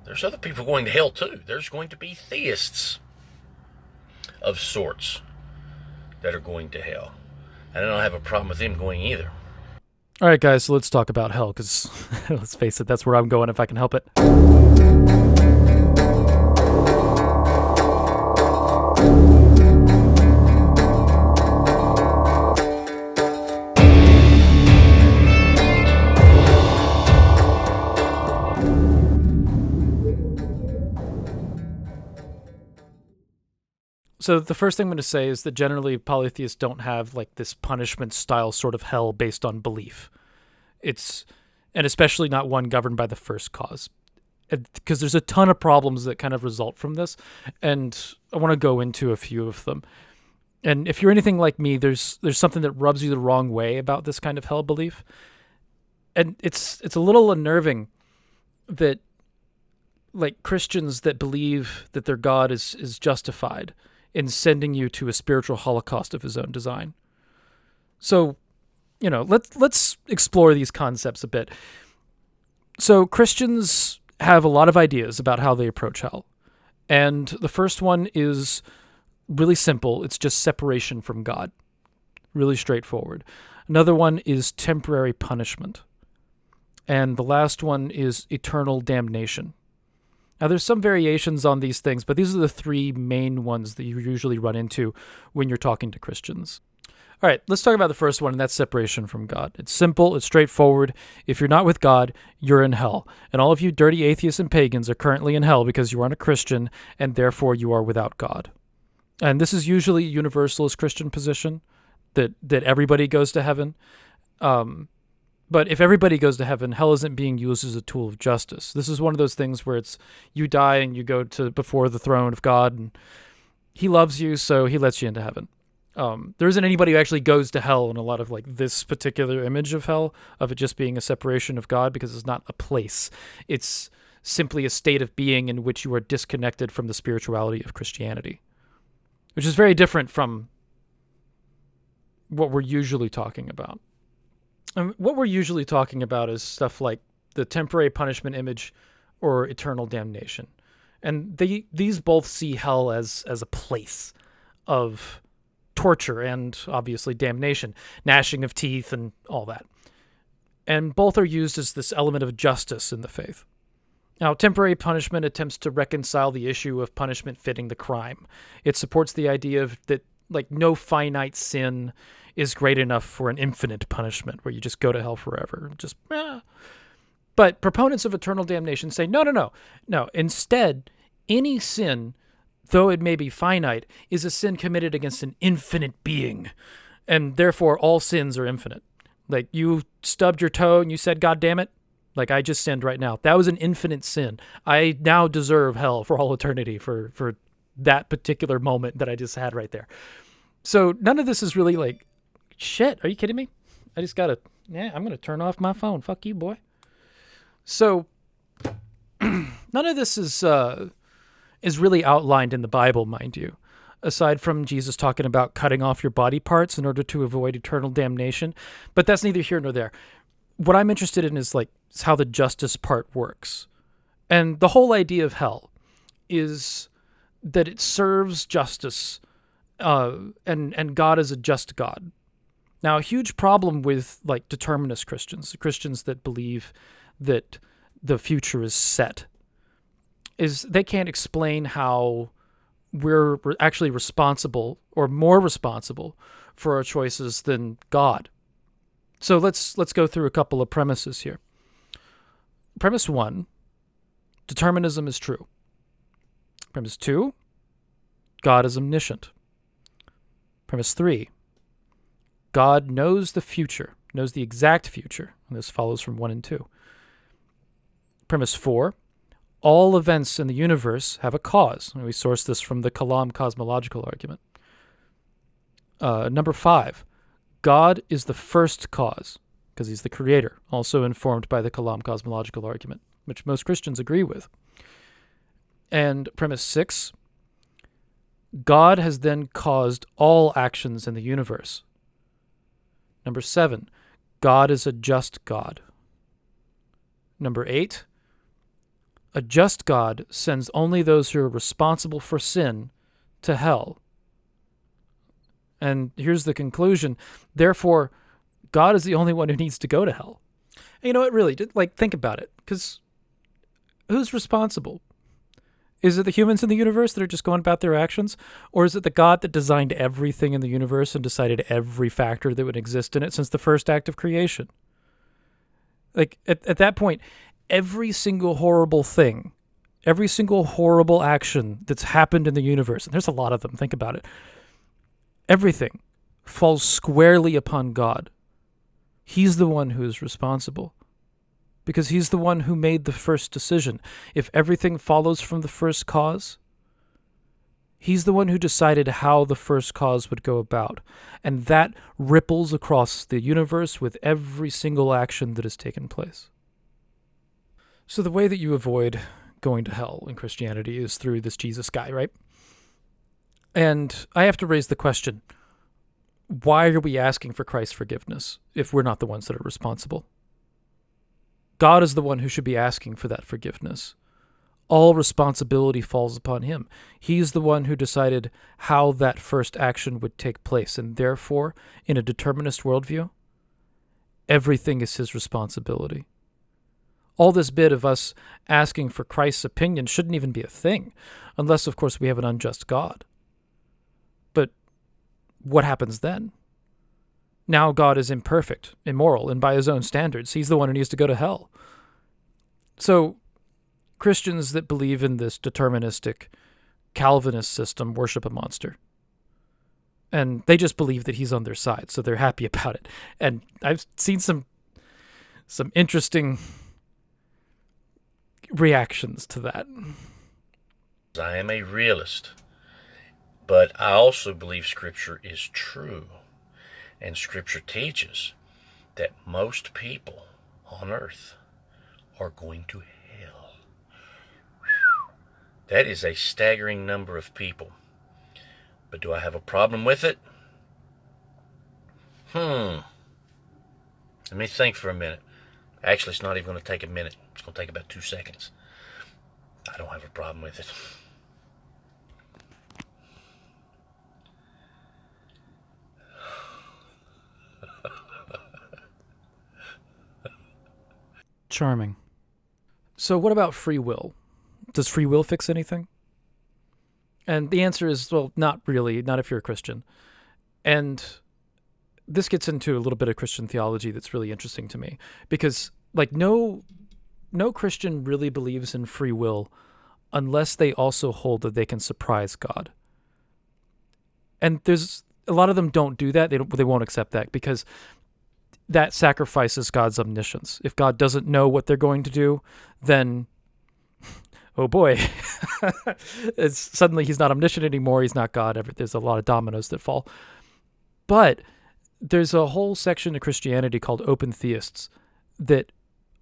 There's other people going to hell too. There's going to be theists of sorts that are going to hell. And I don't have a problem with them going either. All right, guys, so let's talk about hell, because let's face it, that's where I'm going if I can help it. So the first thing I'm going to say is that generally polytheists don't have like this punishment style sort of hell based on belief. And especially not one governed by the first cause. Because there's a ton of problems that kind of result from this, and I want to go into a few of them. And if you're anything like me, there's something that rubs you the wrong way about this kind of hell belief. And it's a little unnerving that like Christians that believe that their God is justified in sending you to a spiritual holocaust of his own design. So, let's explore these concepts a bit. So Christians have a lot of ideas about how they approach hell. And the first one is really simple. It's just separation from God. Really straightforward. Another one is temporary punishment. And the last one is eternal damnation. Now, there's some variations on these things, but these are the three main ones that you usually run into when you're talking to Christians. All right, let's talk about the first one, and that's separation from God. It's simple, it's straightforward. If you're not with God, you're in hell. And all of you dirty atheists and pagans are currently in hell because you aren't a Christian, and therefore you are without God. And this is usually a universalist Christian position, that everybody goes to heaven. But if everybody goes to heaven, hell isn't being used as a tool of justice. This is one of those things where it's you die and you go to before the throne of God, and he loves you, so he lets you into heaven. There isn't anybody who actually goes to hell in a lot of like this particular image of hell, of it just being a separation of God, because it's not a place. It's simply a state of being in which you are disconnected from the spirituality of Christianity, which is very different from what we're usually talking about. And what we're usually talking about is stuff like the temporary punishment image or eternal damnation. And these both see hell as a place of torture and obviously damnation, gnashing of teeth and all that. And both are used as this element of justice in the faith. Now, temporary punishment attempts to reconcile the issue of punishment fitting the crime. It supports the idea of that like no finite sin is great enough for an infinite punishment where you just go to hell forever. But proponents of eternal damnation say, no. Instead, any sin, though it may be finite, is a sin committed against an infinite being. And therefore, all sins are infinite. Like you stubbed your toe and you said, God damn it. Like I just sinned right now. That was an infinite sin. I now deserve hell for all eternity for that particular moment that I just had right there. So none of this is really like, shit, are you kidding me? I'm going to turn off my phone. Fuck you, boy. So none of this is really outlined in the Bible, mind you, aside from Jesus talking about cutting off your body parts in order to avoid eternal damnation. But that's neither here nor there. What I'm interested in is how the justice part works. And the whole idea of hell is that it serves justice, and God is a just God. Now, a huge problem with like determinist Christians that believe that the future is set, is they can't explain how we're actually responsible or more responsible for our choices than God. So let's go through a couple of premises here. Premise 1, determinism is true. Premise 2, God is omniscient. Premise 3, God knows the future, knows the exact future. And this follows from 1 and 2. Premise 4, all events in the universe have a cause. And we source this from the Kalam cosmological argument. Number 5, God is the first cause, because he's the creator, also informed by the Kalam cosmological argument, which most Christians agree with. And premise 6, God has then caused all actions in the universe. Number 7, God is a just God. Number 8, A just God sends only those who are responsible for sin to hell. And here's the conclusion. Therefore, God is the only one who needs to go to hell. And you know what, really, think about it. Because who's responsible? Is it the humans in the universe that are just going about their actions? Or is it the God that designed everything in the universe and decided every factor that would exist in it since the first act of creation? Like, at that point, every single horrible thing, every single horrible action that's happened in the universe, and there's a lot of them, think about it, everything falls squarely upon God. He's the one who is responsible, because he's the one who made the first decision. If everything follows from the first cause, he's the one who decided how the first cause would go about, and that ripples across the universe with every single action that has taken place. So the way that you avoid going to hell in Christianity is through this Jesus guy, right? And I have to raise the question, why are we asking for Christ's forgiveness if we're not the ones that are responsible? God is the one who should be asking for that forgiveness. All responsibility falls upon him. He's the one who decided how that first action would take place, and therefore, in a determinist worldview, everything is his responsibility. All this bit of us asking for Christ's opinion shouldn't even be a thing, unless, of course, we have an unjust God. But what happens then? Now God is imperfect, immoral, and by his own standards, he's the one who needs to go to hell. So Christians that believe in this deterministic Calvinist system worship a monster. And they just believe that he's on their side, so they're happy about it. And I've seen some interesting reactions to that. I am a realist, but I also believe Scripture is true. And Scripture teaches that most people on earth are going to hell. Whew. That is a staggering number of people. But do I have a problem with it? Let me think for a minute. Actually, it's not even going to take a minute. It's going to take about 2 seconds. I don't have a problem with it. Charming. So what about free will? Does free will fix anything? And the answer is, well, not really, not if you're a Christian. And this gets into a little bit of Christian theology that's really interesting to me, because no Christian really believes in free will unless they also hold that they can surprise God. And there's a lot of them don't do that. They won't accept that because that sacrifices God's omniscience. If God doesn't know what they're going to do, then, oh boy, suddenly he's not omniscient anymore. He's not God. There's a lot of dominoes that fall. But there's a whole section of Christianity called open theists that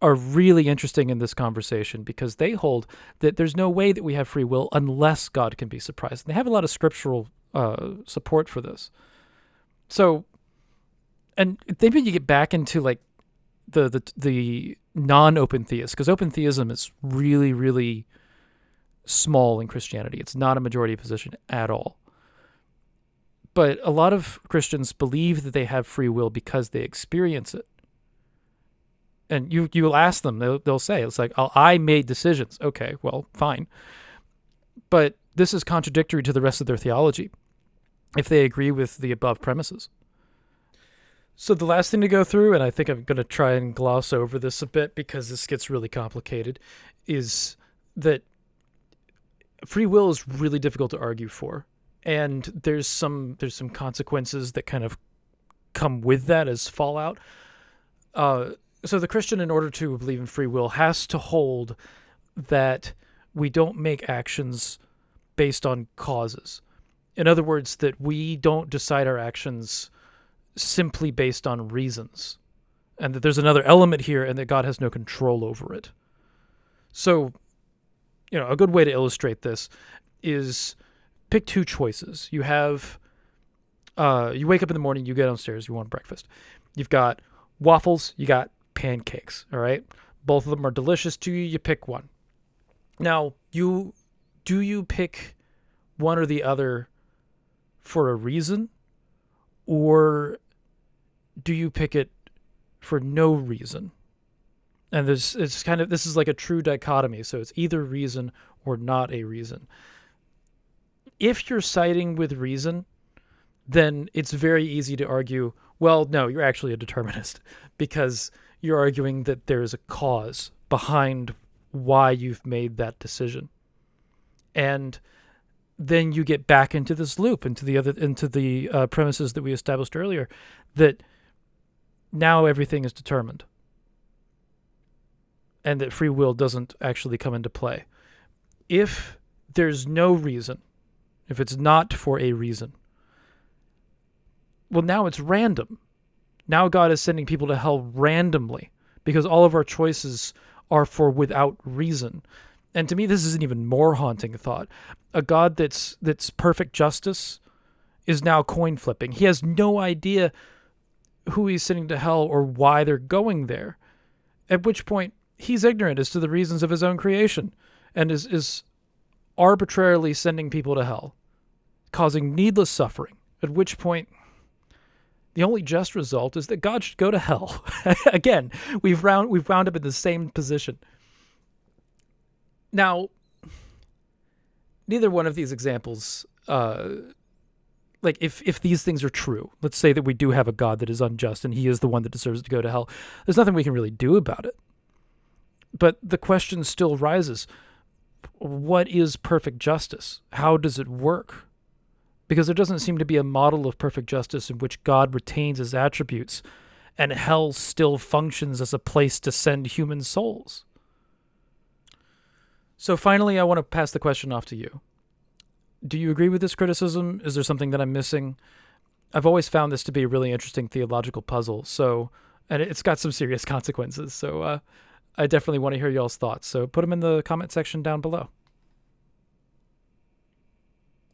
are really interesting in this conversation because they hold that there's no way that we have free will unless God can be surprised. And they have a lot of scriptural support for this. So, and maybe you get back into the non-open theists, because open theism is really, really small in Christianity. It's not a majority position at all. But a lot of Christians believe that they have free will because they experience it. And you'll ask them, they'll say, it's like, oh, I made decisions. Okay, well, fine. But this is contradictory to the rest of their theology if they agree with the above premises. So the last thing to go through, and I think I'm going to try and gloss over this a bit because this gets really complicated, is that free will is really difficult to argue for. And there's some consequences that kind of come with that as fallout. So the Christian, in order to believe in free will, has to hold that we don't make actions based on causes. In other words, that we don't decide our actions simply based on reasons, and that there's another element here and that God has no control over it. So, a good way to illustrate this is pick two choices. You have, you wake up in the morning, you get downstairs, you want breakfast. You've got waffles, you got pancakes, all right? Both of them are delicious to you, you pick one. Now, do you pick one or the other for a reason, or do you pick it for no reason? And this is like a true dichotomy. So it's either reason or not a reason. If you're siding with reason, then it's very easy to argue, well, no, you're actually a determinist because you're arguing that there is a cause behind why you've made that decision. And then you get back into this loop, into the premises that we established earlier, that now everything is determined and that free will doesn't actually come into play. If there's no reason, if it's not for a reason, well, now it's random. Now God is sending people to hell randomly because all of our choices are for without reason. And to me, this is an even more haunting thought. A God that's perfect justice is now coin flipping. He has no idea who he's sending to hell or why they're going there. At which point, he's ignorant as to the reasons of his own creation and is arbitrarily sending people to hell, causing needless suffering. At which point, the only just result is that God should go to hell. Again, we've wound up in the same position. Now, neither one of these examples, like if these things are true, let's say that we do have a God that is unjust and he is the one that deserves to go to hell, there's nothing we can really do about it. But the question still rises, what is perfect justice? How does it work? Because there doesn't seem to be a model of perfect justice in which God retains his attributes and hell still functions as a place to send human souls. So finally, I want to pass the question off to you. Do you agree with this criticism? Is there something that I'm missing? I've always found this to be a really interesting theological puzzle, and it's got some serious consequences. So I definitely want to hear y'all's thoughts. So put them in the comment section down below.